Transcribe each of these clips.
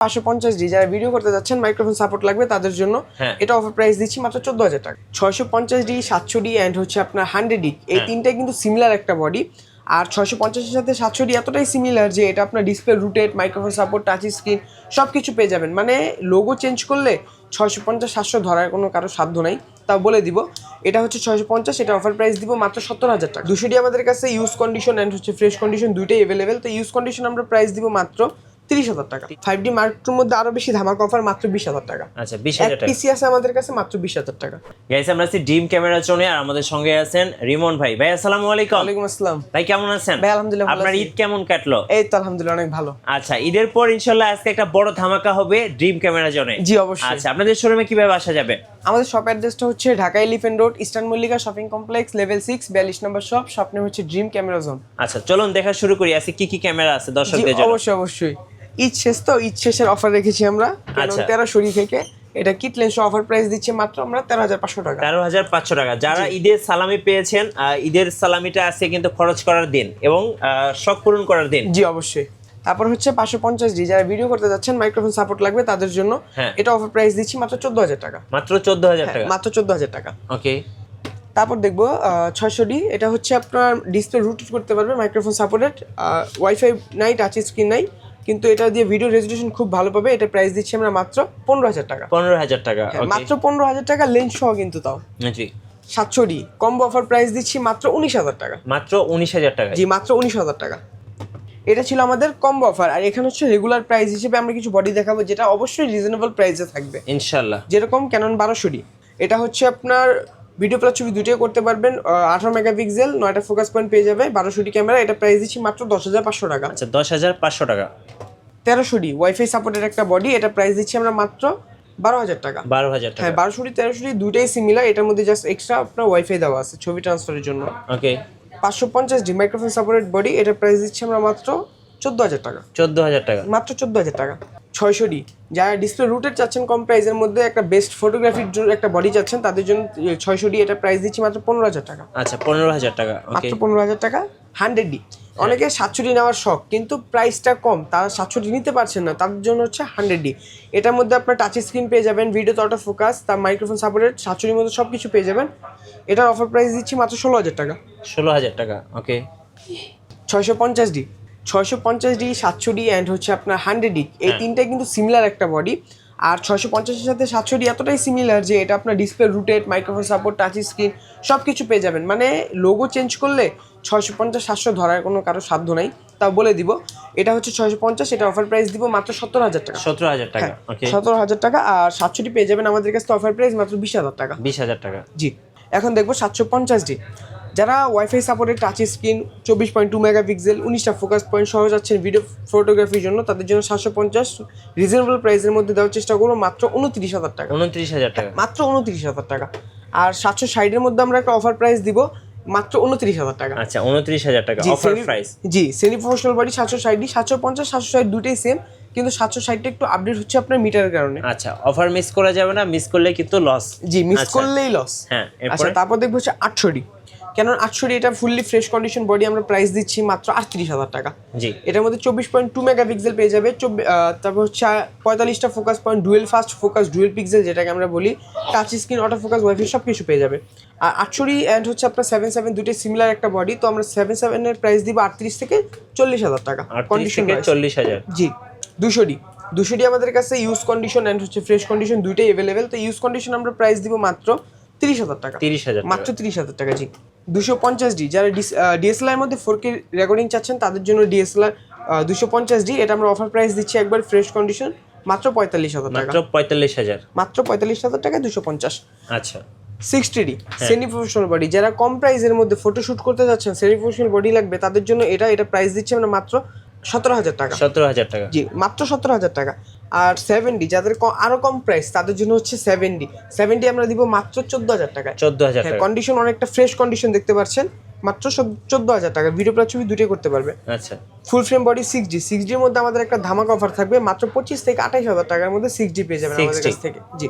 550 যারা ভিডিও করতে যাচ্ছেন মাইক্রোফোন সাপোর্ট লাগবে তাদের জন্য এটা অফার প্রাইস দিচ্ছি মাত্র 14,000 টাকা। 650D 700D এন্ড হচ্ছে আপনার 100D এই তিনটাই কিন্তু সিমিলার একটা বডি। আর 650 এর সাথে 700D এতটাই সিমিলার যে এটা আপনার display rooted, microphone support, touch screen সব কিছু পেয়ে যাবেন। মানে লোগো চেঞ্জ করলে 650-700 ধরার কোনো কারো সাধ্য নাই। তাও বলে দিব এটা হচ্ছে 650, এটা অফার প্রাইস দিব মাত্র 70,000 টাকা। 200D আমাদের কাছে ইউজ কন্ডিশন এন্ড হচ্ছে ফ্রেশ কন্ডিশন দুইটাই অ্যাভেলেবেল। তো ইউজ কন্ডিশন আমরা প্রাইস দিব মাত্র 30,000 টাকা। 5D Mark II মধ্যে আরো বেশি ধামাকা অফার মাত্র 20,000 টাকা। আচ্ছা 20,000 টাকা পিসি আছে আমাদের কাছে মাত্র 20,000 টাকা। গাইস আমরা আছি ড্রিম ক্যামেরা জোনে আর আমাদের সঙ্গে আছেন রিমন ভাই। ভাই আসসালামু আলাইকুম। ওয়ালাইকুম আসসালাম। ভাই কেমন আছেন? ভাই আলহামদুলিল্লাহ ভালো আছি। আপনার ঈদ কেমন কাটলো? এই তো আলহামদুলিল্লাহ অনেক ভালো। আচ্ছা ঈদের পর ইনশাআল্লাহ আজকে একটা বড় ধামাকা হবে ড্রিম ক্যামেরা জোনে। জি অবশ্যই। আচ্ছা আপনাদের শোরুমে কিভাবে আসা যাবে? আমাদের শপ অ্যাড্রেসটা হচ্ছে Dhaka elephant road, eastern Mallika shopping complex, level 6, 42 নম্বর শপ। শপ নেম হচ্ছে ড্রিম ক্যামেরা জোন। আচ্ছা চলুন দেখা শুরু করি। আজকে কি কি ক্যামেরা আছে দর্শকদের জন্য? অবশ্যই অবশ্যই। ঈদ শেষ তো, ঈদ শেষের অফার রেখেছি আমরা। আচ্ছা 1300 থেকে এটা কিট লেন্স অফার প্রাইস দিচ্ছে মাত্র আমরা 13,500 টাকা। 13,500 টাকা। যারা ঈদের সালামি পেয়েছেন, ঈদের সালামিটা আছে কিন্তু খরচ করার দিন এবং শখ পূরণ করার দিন। জি অবশ্যই। তারপর হচ্ছে 550D যারা ভিডিও করতে যাচ্ছেন মাইক্রোফোন সাপোর্ট লাগবে তাদের জন্য এটা অফার প্রাইস দিচ্ছি মাত্র 14,000 টাকা। মাত্র 14,000 টাকা। মাত্র 14,000 টাকা। ওকে। তারপর দেখবো 600D, এটা হচ্ছে আপনার ডিসপ্লে রুটেট করতে পারবে, মাইক্রোফোন সাপোর্টেড, ওয়াইফাই নাই, টাচ স্ক্রিন নাই, কিন্তু এটা দিয়ে ভিডিও রেজলিউশন খুব ভালো পাবে। এটা প্রাইস দিচ্ছি আমরা মাত্র 15,000 টাকা। 15,000 টাকা। মাত্র 15,000 টাকা লেন্স সহ কিন্তু তাও। জি। 700D কম্বো অফার প্রাইস দিচ্ছি মাত্র 19,000 টাকা। মাত্র 19,000 টাকা। জি মাত্র 19,000 টাকা। এটা ছিল আমাদের কম্বো অফার। আর এখানে হচ্ছে রেগুলার প্রাইস হিসেবে আমরা কিছু বডি দেখাবো যেটা অবশ্যই রিজনেবল প্রাইসে থাকবে ইনশাআল্লাহ। যেরকম ক্যানন 1200D, এটা হচ্ছে আপনার ভিডিও প্লাস ছবি দুটোই করতে পারবেন। 18 মেগাপিক্সেল, 9টা ফোকাস পয়েন্ট পেয়ে যাবে, 1200D ক্যামেরা। এটা প্রাইস দিচ্ছি মাত্র 10,500 টাকা। আচ্ছা 10,500 টাকা। 1300D ওয়াইফাই সাপোর্টের একটা বডি, এটা প্রাইস দিচ্ছি আমরা মাত্র 12,000 টাকা। 12,000 টাকা। হ্যাঁ 1200D 1300D দুটোই সিমিলার, এটার মধ্যে জাস্ট এক্সট্রা আপনার ওয়াইফাই দেওয়া আছে ছবি ট্রান্সফারের জন্য। ওকে। 550D মাইক্রোফোন সাপোর্টেড বডি, এটা প্রাইস দিচ্ছি আমরা মাত্র 14,000 টাকা। 14,000 টাকা। মাত্র 14,000 টাকা। 600D যারা ডিসপ্লে রুটেড চাচ্ছেন কম প্রাইসের মধ্যে একটা বেস্ট ফটোগ্রাফির জন্য একটা বডি চাচ্ছেন তাদের জন্য 600D এটা প্রাইস দিচ্ছি মাত্র 15,000 টাকা। আচ্ছা 15,000 টাকা। ওকে। মাত্র 15,000 টাকা। 100D অনেকে 700D নেওয়ার শখ কিন্তু প্রাইসটা কম, তারা 700D নিতে পারছেন না, তাদের জন্য হচ্ছে 100D। এটার মধ্যে আপনার টাচ স্ক্রিন পেয়ে যাবেন, ভিডিওতে অটো ফোকাস, তার মাইক্রোফোন সাপোর্টেড, 700Dর মধ্যে সব কিছু পেয়ে যাবেন। এটার অফার প্রাইস দিচ্ছি মাত্র 16,000 টাকা। 16,000 টাকা। ওকে। 650D 700D এন্ড হচ্ছে আপনার 100D এই তিনটাই কিন্তু সিমিলার একটা বডি। আর 650 এর সাথে 700D এতটাই সিমিলার যে এটা আপনার display rooted, microphone support, touch screen সব কিছু পেয়ে যাবেন। মানে লোগো চেঞ্জ করলে 650-700 ধরার কোনো কারো সাধ্য নাই। তাও বলে দিব এটা হচ্ছে 650, এটা অফার প্রাইস দিব মাত্র 17,000 টাকা। 17,000 টাকা। ওকে। 17,000 টাকা। আর 700D পেয়ে যাবেন আমাদের কাছে অফার প্রাইস মাত্র 20,000 টাকা। 20,000 টাকা। জি। এখন দেখবো 750D যারা wifi supported, touch screen, 24.2 megapixel, 19টা ফোকাস পয়েন্ট সহ যাচ্ছেন ভিডিও ফটোগ্রাফির জন্য তাদের জন্য 750 রিজনেবল প্রাইসের মধ্যে দেওয়ার চেষ্টা করবো মাত্র 29,000 টাকা। 29,000 টাকা। মাত্র 29,000 টাকা। আর 760 মধ্যে আমরা একটা অফার প্রাইস দিব মাত্র 29,000 টাকা। আচ্ছা 29,000 টাকা অফার প্রাইস। জি সেমি প্রফেশনাল বডি 760D, 750, 760 দুটোই সেম, কিন্তু 760টা একটু আপডেট হচ্ছে আপনার মিটারের কারণে। আচ্ছা অফার মিস করা যাবে না, মিস করলে কিন্তু লস। জি মিস করলেই লস। হ্যাঁ। আচ্ছা তারপর দেখবো হচ্ছে 800D, কেন 800D এটা ফুললি ফ্রেশ কন্ডিশন বডি, আমরা প্রাইস দিচ্ছি মাত্র 38,000 টাকা। জি। এটার মধ্যে 24.2 মেগাপিক্সেল পেয়ে যাবে, তারপর হচ্ছে 45টা focus point, dual fast focus, dual pixel যেটাকে আমরা বলি, touch screen, auto focus, wifi সব কিছু পেয়ে যাবে। আর 800D এন্ড হচ্ছে আপনার 77 দুটোই সিমিলার একটা বডি, তো আমরা 77 এর প্রাইস দিব 38 থেকে 40,000 টাকা। 38 থেকে 40,000। জি। 200D আমাদের কাছে ইউজ কন্ডিশন এন্ড হচ্ছে ফ্রেশ কন্ডিশন দুইটাই অ্যাভেলেবেল। তো ইউজ কন্ডিশন আমরা প্রাইস দিব মাত্র 30,000 টাকা। 30,000 মাত্র 30,000 টাকা। জি। 250D যারা ডিএসএলআর মধ্যে 4K রেকর্ডিং চাচ্ছেন তাদের জন্য ডিএসএলআর 250D এটা আমরা অফার প্রাইস দিচ্ছি একবার ফ্রেশ কন্ডিশন মাত্র 45,000 টাকা। মাত্র 45,000। মাত্র 45,000 টাকা 250। আচ্ছা 60D সেমি প্রফেশনাল বডি যারা কম প্রাইসের মধ্যে ফটোশুট করতে যাচ্ছেন, সেমি প্রফেশনাল বডি লাগবে তাদের জন্য এটা প্রাইস দিচ্ছি আমরা মাত্র 17,000 টাকা। 17,000 টাকা। জি মাত্র 17,000 টাকা। আর 7D যাদের আরো কম প্রাইস তাদের জন্য হচ্ছে 7D আমরা দিব মাত্র 14,000 টাকা। 14,000 টাকা। কন্ডিশন অনেকটা ফ্রেশ কন্ডিশন দেখতে পাচ্ছেন, মাত্র 14,000 টাকা। ভিডিও প্লাস ছবি দুটোই করতে পারবে। আচ্ছা ফুল ফ্রেম বডি 6D এর মধ্যে আমাদের একটা ধামাকা অফার থাকবে মাত্র 25 থেকে 28,000 টাকার মধ্যে 6D পেয়ে যাবেন আমাদের কাছ থেকে। জি।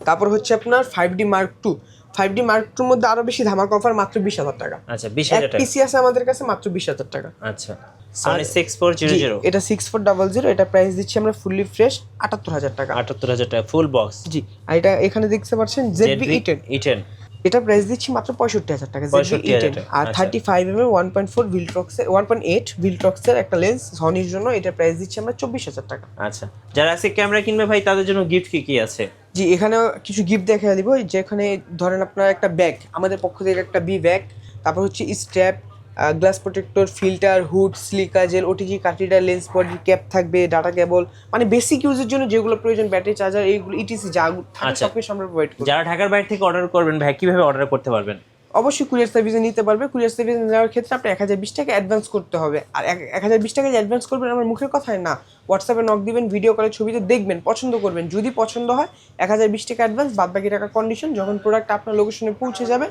তারপর হচ্ছে আপনার 5D Mark II 5D Mark II মধ্যে আরো বেশি ধামাকা অফার মাত্র 20,000 টাকা। আচ্ছা 20,000 টাকা। পিসি আছে আমাদের কাছে মাত্র 20,000 টাকা। আচ্ছা সনি 6400 এটা 6400, এটা প্রাইস দিচ্ছি আমরা ফুললি ফ্রেশ 78000 টাকা। 78000 টাকা ফুল বক্স। জি, আর এটা এখানে দেখতে পাচ্ছেন ZV E10, এটা প্রাইস দিচ্ছি মাত্র 65000 টাকা। ZV E10 আর 35mm 1.4 ভিলট্রক্সের 1.8 ভিলট্রক্সের একটা লেন্স সনির জন্য, এটা প্রাইস দিচ্ছি আমরা 24000 টাকা। আচ্ছা, যারা আজকে ক্যামেরা কিনবে ভাই তাদের জন্য গিফট কি আছে? জি, এখানে কিছু গিফট দেখা দিব, যেখানে ধরেন আপনার একটা ব্যাগ, আমাদের পক্ষ থেকে একটা বি ব্যাগ, তারপর হচ্ছে strap, glass protector, filter, hood, silica gel, OTG card reader, lens body cap থাকবে, ডাটা কেবল, মানে বেসিক ইউজের জন্য যেগুলো প্রয়োজন, ব্যাটারি চার্জার, এইগুলো ইটিসি যা থাকে সব কিছু আমরা প্রোভাইড করি। যারা ঢাকার বাইরে থেকে অর্ডার করবেন ভাই কিভাবে অর্ডার করতে পারবেন? অবশ্যই কুরিয়ার সার্ভিসে নিতে পারবে। কুরিয়ার সার্ভিসে নেওয়ার ক্ষেত্রে আপনি 1020 টাকা অ্যাডভান্স করতে হবে। আর 1020 টাকা যে অ্যাডভান্স করবেন আমার মুখের কথায় না, হোয়াটসঅ্যাপে নক দিবেন, ভিডিও কলে ছবিতে দেখবেন, পছন্দ করবেন, যদি পছন্দ হয় 1020 টাকা অ্যাডভান্স, বাদ বাকি টাকা কন্ডিশন। যখন প্রোডাক্ট আপনার লোকেশনে পৌঁছে যাবে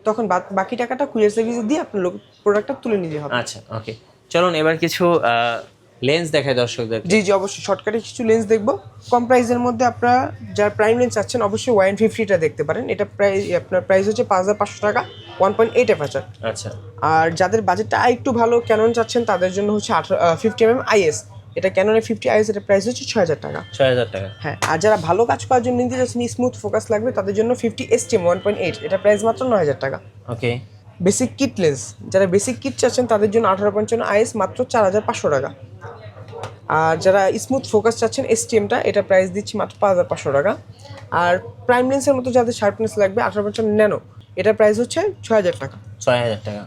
তখন বাকি টাকাটা কুরিয়ার সার্ভিসে দিয়ে আপনার প্রোডাক্টটা তুলে নিতে হবে। আচ্ছা, ওকে, চলুন এবার কিছু লেন্স দেখায় দর্শকদের। জি জি, অবশ্যই শর্টকাটে কিছু লেন্স দেখবো কম প্রাইসের মধ্যে। আপনারা যারা প্রাইম লেন্স চাচ্ছেন অবশ্যই 150টা দেখতে পারেন। এটা আপনার প্রাইস হচ্ছে 5500 টাকা, 1.8 অ্যাপারচার। আচ্ছা, আর যাদের বাজেটটা একটু ভালো, ক্যানন চাচ্ছেন, তাদের জন্য হচ্ছে 50mm IS, এটা ক্যাননের 50 IS, এর প্রাইস হচ্ছে 6000 টাকা। 6000 টাকা, হ্যাঁ। আর যারা ভালো কাজ করার জন্য নিতে যাচ্ছেন, স্মুথ ফোকাস লাগবে, তাদের জন্য 50 STM 1.8, এটা প্রাইস মাত্র 9000 টাকা। ওকে। বেসিক কিট লেন্স, যারা বেসিক কিট চাচ্ছেন তাদের জন্য 1855 IS মাত্র 4500 টাকা। আর যারা স্মুথ ফোকাস চাচ্ছেন STMটা, এটা প্রাইস দিচ্ছি মাত্র 5500 টাকা। আর প্রাইম লেন্সের মতো যাদের শার্পনেস লাগবে 1855 ন্যানো, এটা প্রাইস হচ্ছে 6000 টাকা। 6000 টাকা।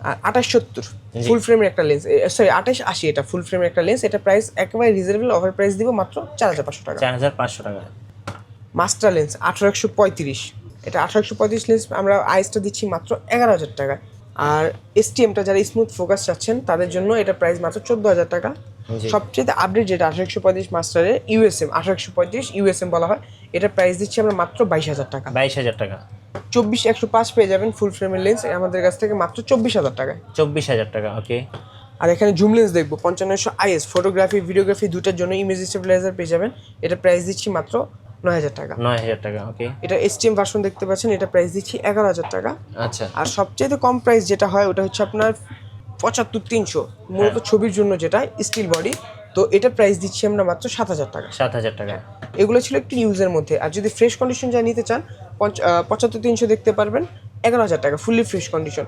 আর 2870 ফুল ফ্রেমের একটা লেন্স, সরি 2880, এটা ফুল ফ্রেমের একটা লেন্স, এটা প্রাইস একেবারে রিজনেবল, অফার প্রাইস দিব মাত্র 4500 টাকা। 4500 টাকা। মাস্টার লেন্স 18135, এটা 18135 লেন্স আমরা আইসটা দিচ্ছি মাত্র 11000 টাকা। আর STMটা যারা স্মুথ ফোকাস চাচ্ছেন তাদের জন্য এটা প্রাইস মাত্র 14000 টাকা। সবচেয়ে আপডেট যেটা 18135 মাস্টারের USM 18135 USM বলা হয়, এটা প্রাইস দিচ্ছি আমরা মাত্র 22000 টাকা। 22000 টাকা। 24105 পেয়ে যাবেন ফুল ফ্রেমের লেন্স আমাদের কাছ থেকে মাত্র 24000 টাকায়। 24000 টাকা, ওকে। আর এখানে জুম লেন্স দেখবো 5500 IS, ফটোগ্রাফি ভিডিওগ্রাফি দুটার জন্য ইমেজ স্টেবিলাইজার পেয়ে যাবেন, এটা প্রাইস দিচ্ছি মাত্র 9000 টাকা। 9000 টাকা, ওকে। এটা STM ভার্সন দেখতে পাচ্ছেন, এটা প্রাইস দিচ্ছি 11000 টাকা। আচ্ছা। আর সবচেয়ে কম প্রাইস যেটা হয় ওটা হচ্ছে আপনার 75300, মূলত ছবির জন্য, যেটা স্টিল বডি, তো এটা প্রাইস দিচ্ছি আমরা মাত্র 7000 টাকা। 7000 টাকা। এগুলো ছিল একটু ইউজের মধ্যে। আর যদি ফ্রেশ কন্ডিশন যা নিতে চান 75300 দেখতে পারবেন 11000 টাকা ফুললি ফ্রেশ কন্ডিশন।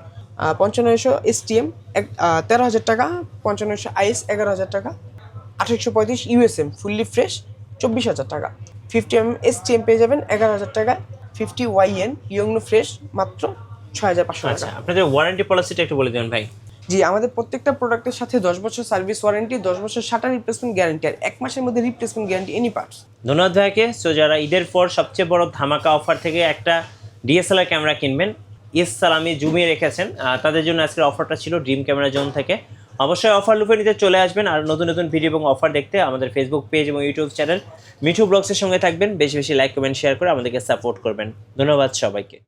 5500 STM 13000 টাকা, 5500 IS 11000 টাকা, 835 USM ফুললি ফ্রেশ 24000 টাকা, 50mm STM পেয়ে যাবেন 11000 টাকা, 50 YN ইয়ংনো ফ্রেশ মাত্র 6500 আচ্ছা, টাকা। আপনাদের ওয়ারেন্টি পলিসিটা একটু বলে দেবেন ভাই। জি, আমাদের প্রত্যেকটা প্রোডাক্টের সাথে 10 বছর সার্ভিস ওয়ারেন্টি, 10 বছর শাটার রিপ্লেসমেন্ট গ্যারান্টি, আর 1 মাসের মধ্যে রিপ্লেসমেন্ট গ্যারান্টি এনি পার্টস। ধন্যবাদ ভাইকে। সো যারা ঈদের পর সবচেয়ে বড় ধামাকা অফার থেকে একটা DSLR ক্যামেরা কিনবেন, সালামি জুমিয়ে রেখেছেন, তাদের জন্য আজকের অফারটা ছিল ড্রিম ক্যামেরা জোন থেকে। অবশ্যই অফার লুফে নিতে চলে আসবেন। আর নতুন নতুন ভিডিও এবং অফার দেখতে আমাদের ফেসবুক পেজ এবং ইউটিউব চ্যানেল মিঠু ব্লগসের সঙ্গে থাকবেন। বেশি বেশি লাইক কমেন্ট শেয়ার করে আমাদেরকে সাপোর্ট করবেন। ধন্যবাদ সবাইকে।